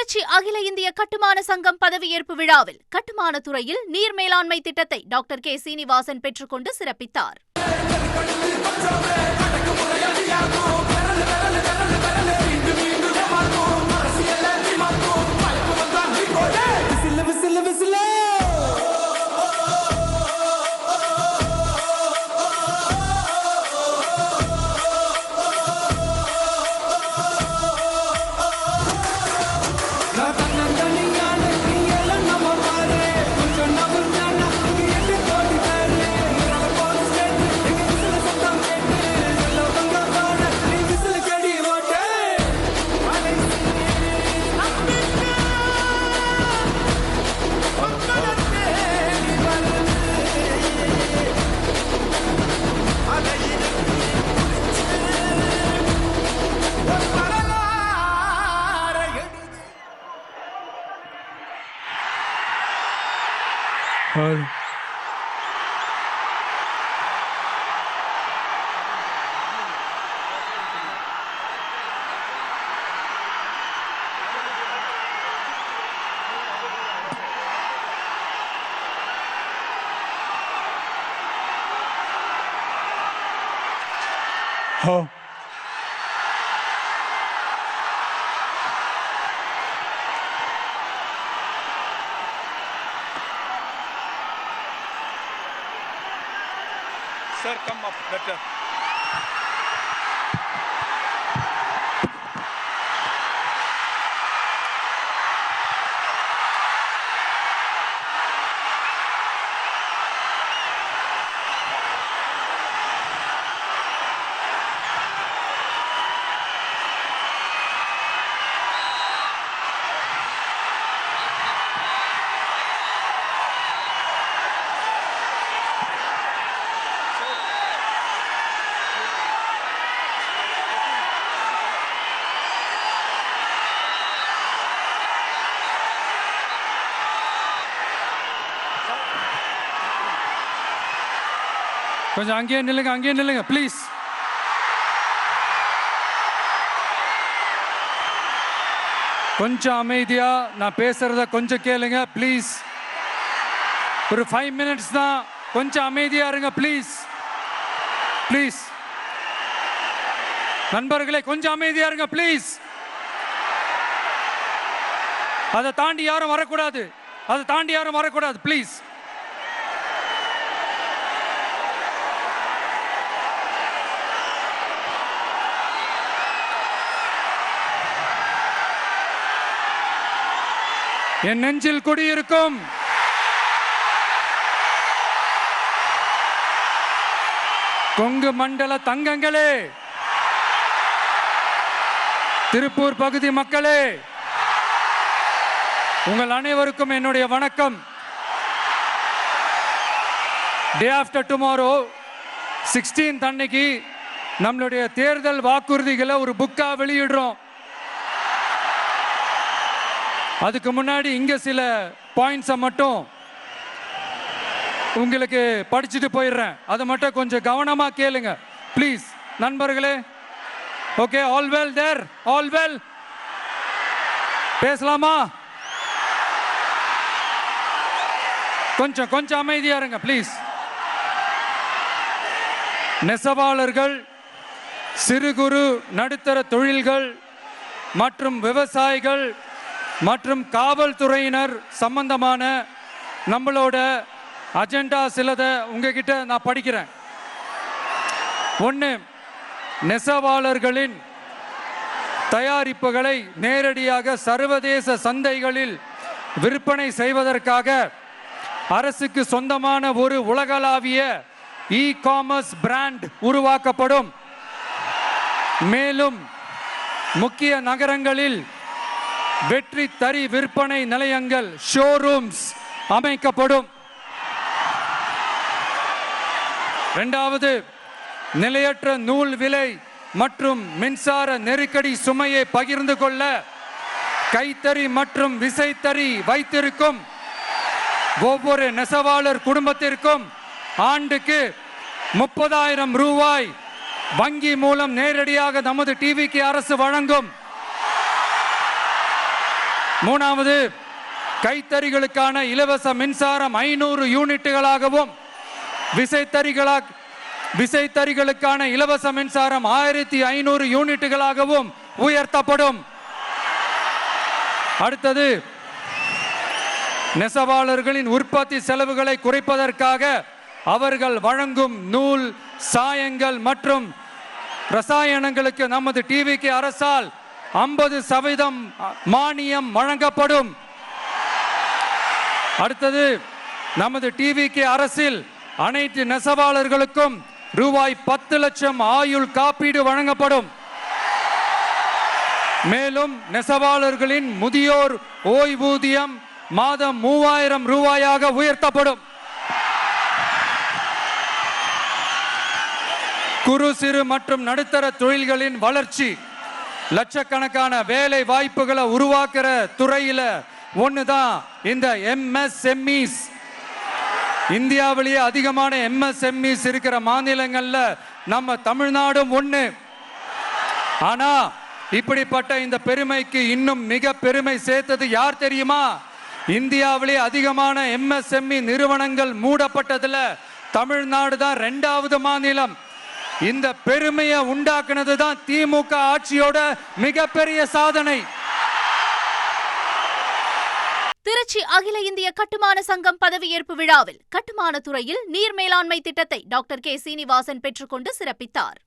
திருச்சி அகில இந்திய கட்டுமான சங்கம் பதவியேற்பு விழாவில் கட்டுமான துறையில் நீர் மேலாண்மை திட்டத்தை டாக்டர் கே சீனிவாசன் பெற்றுக்கொண்டு சிறப்பித்தார். Oh. Sir, come up better. கொஞ்சம் அங்கேயே நில்லுங்க ப்ளீஸ். கொஞ்சம் அமைதியா நான் பேசுறத கொஞ்சம் கேளுங்க ப்ளீஸ். ஒரு 5 minutes தான், கொஞ்சம் அமைதியா இருங்க ப்ளீஸ். ப்ளீஸ் நண்பர்களே, கொஞ்சம் அமைதியா இருங்க ப்ளீஸ். அதை தாண்டி யாரும் வரக்கூடாது ப்ளீஸ். என் நெஞ்சில் குடியிருக்கும் கொங்கு மண்டல தங்கங்களே, திருப்பூர் பகுதி மக்களே, உங்கள் அனைவருக்கும் என்னுடைய வணக்கம். டே ஆஃப்டர் டுமாரோ 16th அன்னைக்கு நம்மளுடைய தேர்தல் வாக்குறுதிகளை ஒரு புக்கா வெளியிடுறோம். அதுக்கு முன்னாடி இங்க சில பாயிண்ட்ஸை மட்டும் உங்களுக்கு படிச்சுட்டு போயிடுறேன். அதை மட்டும் கொஞ்சம் கவனமா கேளுங்க ப்ளீஸ் நண்பர்களே. ஓகே, ஆல் வெல் தேர், ஆல் வெல். பேசலாமா? கொஞ்சம் அமைதியா இருங்க ப்ளீஸ். நெசவாளர்கள், சிறு குறு நடுத்தர தொழில்கள் மற்றும் விவசாயிகள் மற்றும் காவல்துறையினர் சம்பந்தமான நம்மளோட அஜெண்டா சிலதை உங்ககிட்ட நான் படிக்கிறேன். 1, நெசவாளர்களின் தயாரிப்புகளை நேரடியாக சர்வதேச சந்தைகளில் விற்பனை செய்வதற்காக அரசுக்கு சொந்தமான ஒரு உலகளாவிய இ-காமர்ஸ் பிராண்ட் உருவாக்கப்படும். மேலும் முக்கிய நகரங்களில் வெற்றி தறி விற்பனை நிலையங்கள், ஷோரூம்ஸ் அமைக்கப்படும். 2வது, நிலையற்ற நூல் விலை மற்றும் மின்சார நெருக்கடி சுமையை பகிர்ந்து கொள்ள கைத்தறி மற்றும் விசைத்தறி வைத்திருக்கும் ஒவ்வொரு நெசவாளர் குடும்பத்திற்கும் ஆண்டுக்கு 30,000 ரூபாய் வங்கி மூலம் நேரடியாக நமது டிவிக்கு அரசு வழங்கும். மூணாவது, கைத்தறிகளுக்கான இலவச மின்சாரம் 500 யூனிட்டுகளாகவும், விசைத்தறிகளுக்கான இலவச மின்சாரம் 1500 யூனிட்டுகளாகவும் உயர்த்தப்படும். அடுத்தது, நெசவாளர்களின் உற்பத்தி செலவுகளை குறைப்பதற்காக அவர்கள் வழங்கும் நூல், சாயங்கள் மற்றும் ரசாயனங்களுக்கு நமது டிவிகே அரசால் 50% மானியம் வழங்கப்படும். அடுத்தது, நமது டிவிகே அரசில் அனைத்து நெசவாளர்களுக்கும் ரூபாய் 10 லட்சம் ஆயுள் காப்பீடு வழங்கப்படும். மேலும் நெசவாளர்களின் முதியோர் ஓய்வூதியம் மாதம் 3000 ரூபாயாக உயர்த்தப்படும். குறு, சிறு மற்றும் நடுத்தர தொழில்களின் வளர்ச்சி, லட்சக்கணக்கான வேலை வாய்ப்புகளை உருவாக்குற துறையில ஒண்ணுதான் இந்த MSMEs. இந்தியாவிலேயே அதிகமான MSMEs இருக்கிற மாநிலங்கள்ல நம்ம தமிழ்நாடும் ஒண்ணு. ஆனா இப்படிப்பட்ட இந்த பெருமைக்கு இன்னும் மிக பெருமை சேர்த்தது யார் தெரியுமா? இந்தியாவிலே அதிகமான MSME நிறுவனங்கள் மூடப்பட்டதுல தமிழ்நாடு தான் 2வது மாநிலம். இந்த பெருமையை உண்டாக்குனது தான் திமுக ஆட்சியோட மிகப்பெரிய சாதனை. திருச்சி அகில இந்திய கட்டுமான சங்கம் பதவியேற்பு விழாவில் கட்டுமான துறையில் நீர் மேலாண்மை திட்டத்தை டாக்டர் கே. சீனிவாசன் பெற்றுக்கொண்டு சிறப்பித்தார்.